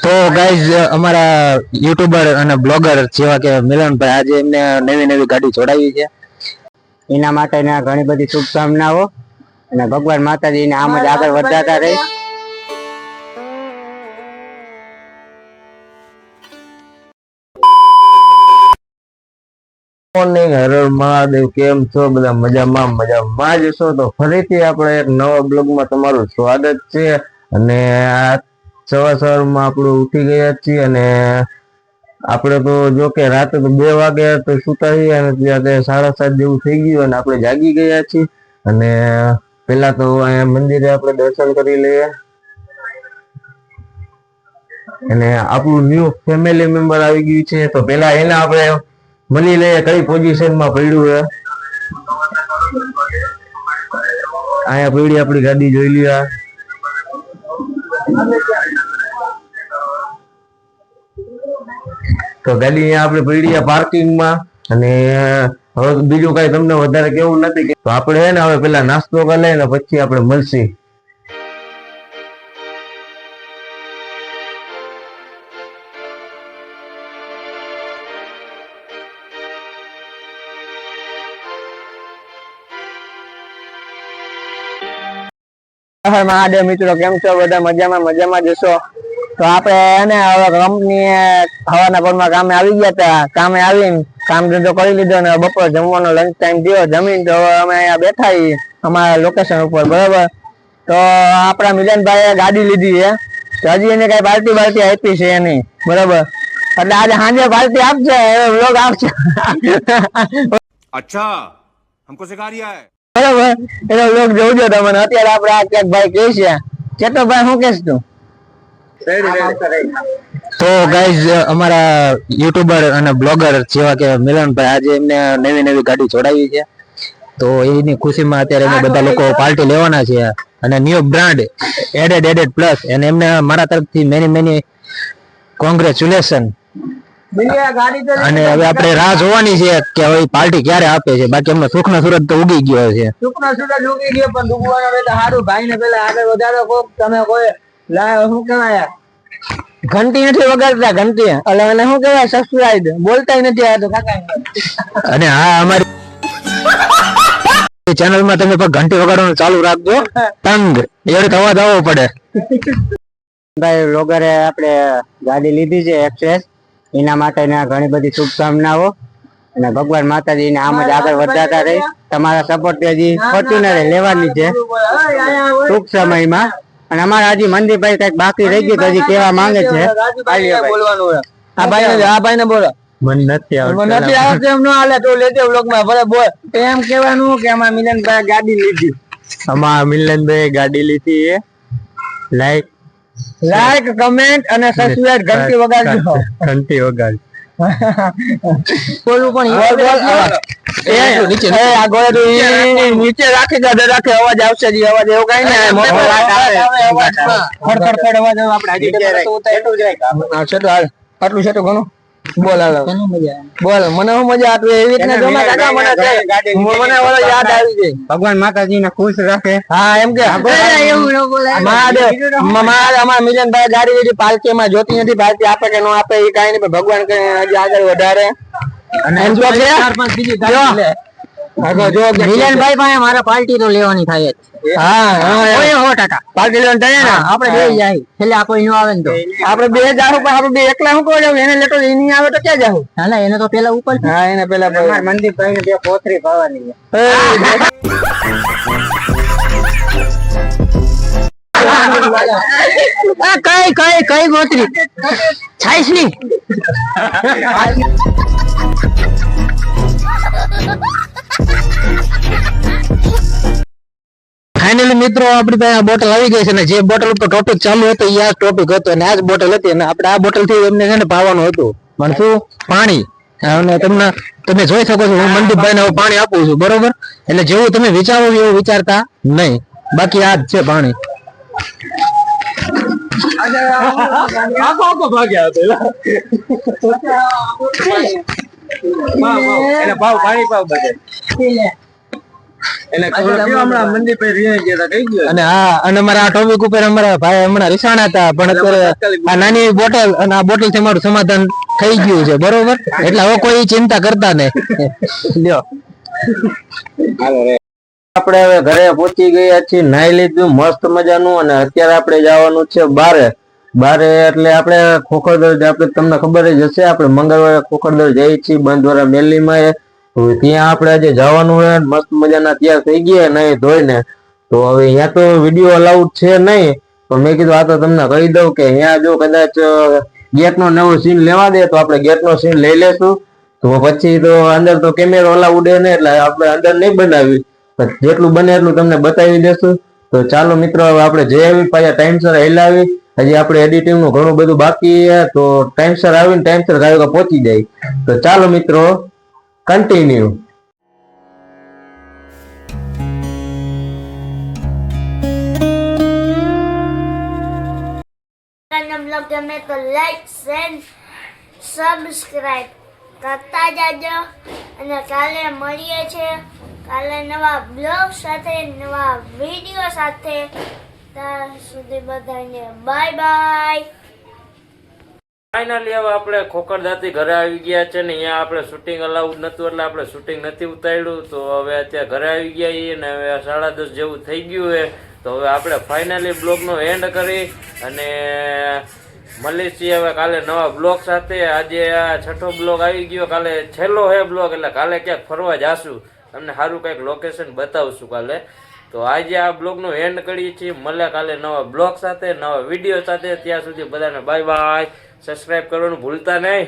તો ગાઈઝ અમારા યુટ્યુબર અને બ્લોગર જેવા કે મિલનભાઈ આજે એમને નવી નવી ગાડી જોડાવી છે, એના માટે ઘણી બધી શુભકામનાઓ અને ભગવાન માતાજીને આમ જ આગળ વધારતા રહે. મોર્નિંગ, હર હર મહાદેવ. કેમ છો બધા? મજામાં જશો તો ફરીથી આપણે એક નવા બ્લોગમાં તમારું સ્વાગત છે. અને આ સવારમાં આપણું ઉઠી ગયા છીએ અને આપણે તો જો કે રાતે તો 2 વાગે તો સુતા છીએ અને ત્યારે 7:30 જેવું થઈ ગયું અને આપણે જાગી ગયા છીએ. અને પેલા તો અહીંયા મંદિરે આપણે દર્શન કરી લઈએ અને આપણું ન્યુ ફેમિલી મેમ્બર આવી ગયું છે, તો પેલા એને આપણે મળી લઈએ કઈ પોઝિશનમાં પડ્યું છે. અહીંયા પડી આપણી ગાડી જોઈ લઈએ. તો ગાડી અહીંયા આપણે પડી પાર્કિંગમાં. અને હવે બીજું કઈ તમને વધારે કેવું નથી, તો આપણે હે ને હવે પેલા નાસ્તો કરી લઈએ ને પછી આપણે મળશી. મહાદેવ મિત્રો, કેમ છો બધા? મજામાં જશો તો આપણે એને હવે કંપની હવાના પરમાં કામે આવી ગયા હતા. કામે આવીને કામ ધંધો કરી લીધો અને બપોર જમવાનો લંચ ટાઈમ થયો. જમીન તો અમે અહીંયા બેઠા અમારા લોકેશન ઉપર, બરોબર. તો આપણા મિલનભાઈએ ગાડી લીધી છે, તો હજી એને કઈ પાર્ટી આપી છે નહીં, બરોબર. એટલે આજે સાંજે પાર્ટી આપશે, વ્લોગ આવશે. અચ્છા, हमको सिखा रिया है. બરોબર, એનો વ્લોગ જોજો તમને. અત્યારે આપણે આ ક્યાંક ભાઈ કહે છે, કેતો ભાઈ શું કહેશ તું? તો ગાઈઝ અમારા યુટ્યુબર અને બ્લોગર જેવા કે મિલનભાઈ આજે એમને નવી ગાડી જોડાવી છે, તો એની ખુશીમાં અત્યારે અમે બધા લોકો પાર્ટી લેવાના છે. અને ન્યુ બ્રાન્ડ એડેડ પ્લસ, અને એમને મારા તરફથી મેની કોંગ્રેચ્યુલેશન. અને હવે આપણે રાહ જોવાની છે કે હવે પાર્ટી ક્યારે આપે છે. બાકી એમનો સુખનો સૂરજ તો ઉગી ગયો છે. સુખનો સૂરજ ઉગી ગયો, પણ ડૂબવાનો એટલે સારું. ભાઈ ને પેલા આગળ વધારો કોક તમે કોઈ શું કહેવાય, ઘંટી નથી વગાડતા, ઘંટી એટલે એને શું કહેવાય, સબસ્ક્રાઇબ બોલતા નથી આ તો કાકા. અને હા, અમારી ચેનલમાં તમે પણ ઘંટી વગાડવાનું ચાલુ રાખજો, તંગ એવડે અવાજ આવવો પડે. ભાઈ વ્લોગરે આપણે ગાડી લીધી છે એક્સેસ, એના માટે ઘણી બધી શુભકામનાઓ અને ભગવાન માતાજીને આમ જ આગળ વધારતા રહે. તમારા સપોર્ટ હજી ફોર્ચ્યુનર લેવાની છે ટૂંક સમયમાં. અને અમારા હજી મંદિરભાઈ કઈક બાકી રહી ગયું, હજી કેવા માંગે છે. આ ભાઈ ને બોલો. મને નથી આવડતું એમ ન હાલે તો લેજે વ્લોગમાં. ભલે બોલ એમ કહેવાનું કે અમારા મિલનભાઈ ગાડી લીધી. અમારા મિલનભાઈ ગાડી લીધી છે. લાઈક કમેન્ટ અને સબસ્ક્રાઇબ ઘંટી વગાડજો. ઘંટી વગાડ બોલવું પણ નીચે રાખી દે, રાખે અવાજ આવશે. અવાજ એવું કઈ ને આટલું છે તો ઘણું. બોલ બોલ, મને શું મજા આપે એવી રીતના મને યાદ આવી જાય. ભગવાન માતાજી ને ખુશ રાખે. હા, એમ કે અમારા મિલનભાઈ ગાડી લીધી પાલકીમાં જોતી નથી, પાલકી આપે કે ન આપે એ કઈ નહીં, ભગવાન હજી આગળ વધારે. મિલનભાઈ પાસે મારા પાર્ટી તો લેવાની થાય જ. હા, 100% પાર્ટી લેવાની થાય ને. આપણે બે જાય છેલ્લે આપણે નો આવે ને તો આપણે બે જાહું, પણ આપણે બે એકલા શું કહો જાવ? એને લેતો એની આવે તો ક્યાં જાહું? ના, એને તો પેલા ઉપર. હા, એને પેલા મંદિર ભાઈ ને બે પોતરી પાવાની કઈ ગોતરી છાઈસ ની. ફાઇનલી મિત્રો, આપણી પાસે બોટલ આવી ગઈ છે ને જે બોટલ ઉપર ટોપિક ચાલુ હતો એ આ ટોપિક હતો અને આ જ બોટલ હતી. અને આપણે આ બોટલ થી એમને છે ને પાવાનું હતું, પણ શું, પાણી. અને તમે જોઈ શકો છો હું મનદીપભાઈ ને પાણી આપું છું, બરોબર. એટલે જેવું તમે વિચારો એવું વિચારતા નહીં, બાકી આ જ છે પાણી. એને ખબર કેમ હમણાં મંદિર પર રહી ગયા હતા કઈ ગયો અને હા અને અમારા આ ટોપિક ઉપર અમારા ભાઈ હમણાં રિસાણા હતા પણ અત્યારે આ નાની બોટલ અને આ બોટલ થી અમારું સમાધાન થઈ ગયું છે બરોબર એટલે હવે કોઈ ચિંતા કરતા નહીં લ્યો આપણે હવે ઘરે પહોંચી ગયા છીએ નાઈ લીધું મસ્ત મજાનું અને અત્યારે આપણે જવાનું છે બારે એટલે આપણે ખોખરદર આપણે તમને ખબર જ હશે આપણે મંગળવારે ખોખરદર જઈએ છીએ બંધવાળા મેલીમાં તો ત્યાં આપણે આજે જવાનું હોય મસ્ત મજાના તૈયાર થઈ ગયા નહીં ધોઈને તો હવે અહીંયા તો વિડીયો અલાઉડ છે નહીં પણ મેં કીધું આ તો તમને કહી દઉં કે અહીંયા જો કદાચ ગેટનો નવો સીન લેવા દે તો આપણે ગેટનો સીન લઈ લેશું તો પછી તો અંદર તો કેમેરો અલાઉડ ને એટલે આપણે અંદર નહીં બનાવી જેટલું બને એટલું તમને બતાવી દેશું તો ચાલો મિત્રો હવે આપણે જઈ આવી પાછા ટાઈમસર હેલાવી હજી આપણે એડિટિંગ નું ઘણું બધું બાકી છે તો ટાઈમસર આવીને ટાઈમસર ગાયો પહોંચી જાય તો ચાલો મિત્રો કન્ટિન્યુ બ્લોગ ગમે તો લાઈક શેર સબસ્ક્રાઇબ કરતા જાજો અને કાલે મળીએ છે કાલે નવા બ્લોગ સાથે નવા વિડીયો સાથે ત્યાં સુધી બધાને બાય બાય ફાઇનલી હવે આપણે ખોખરદાથી ઘરે આવી ગયા છે ને અહીંયા આપણે શૂટિંગ અલાઉડ નતું એટલે આપણે શૂટિંગ નથી ઉતાર્યું તો હવે અત્યારે ઘરે આવી ગયા છીએ ને હવે 10:30 જેવું થઈ ગયું છે તો હવે આપણે ફાઇનલી બ્લોગનો એન્ડ કરી અને મળીએ છીએ હવે કાલે નવા બ્લોગ સાથે આજે આ 6થો બ્લોગ આવી ગયો કાલે છેલ્લો હે બ્લોગ એટલે કાલે ક્યાંક ફરવા જાશું તમને સારું કંઈક લોકેશન બતાવશું કાલે તો આજે આ બ્લોગનો એન્ડ કરીએ છીએ મળે કાલે નવા બ્લોગ સાથે નવા વિડીયો સાથે ત્યાં સુધી બધાને બાય બાય સબસ્ક્રાઇબ કરવાનું ભૂલતા નહીં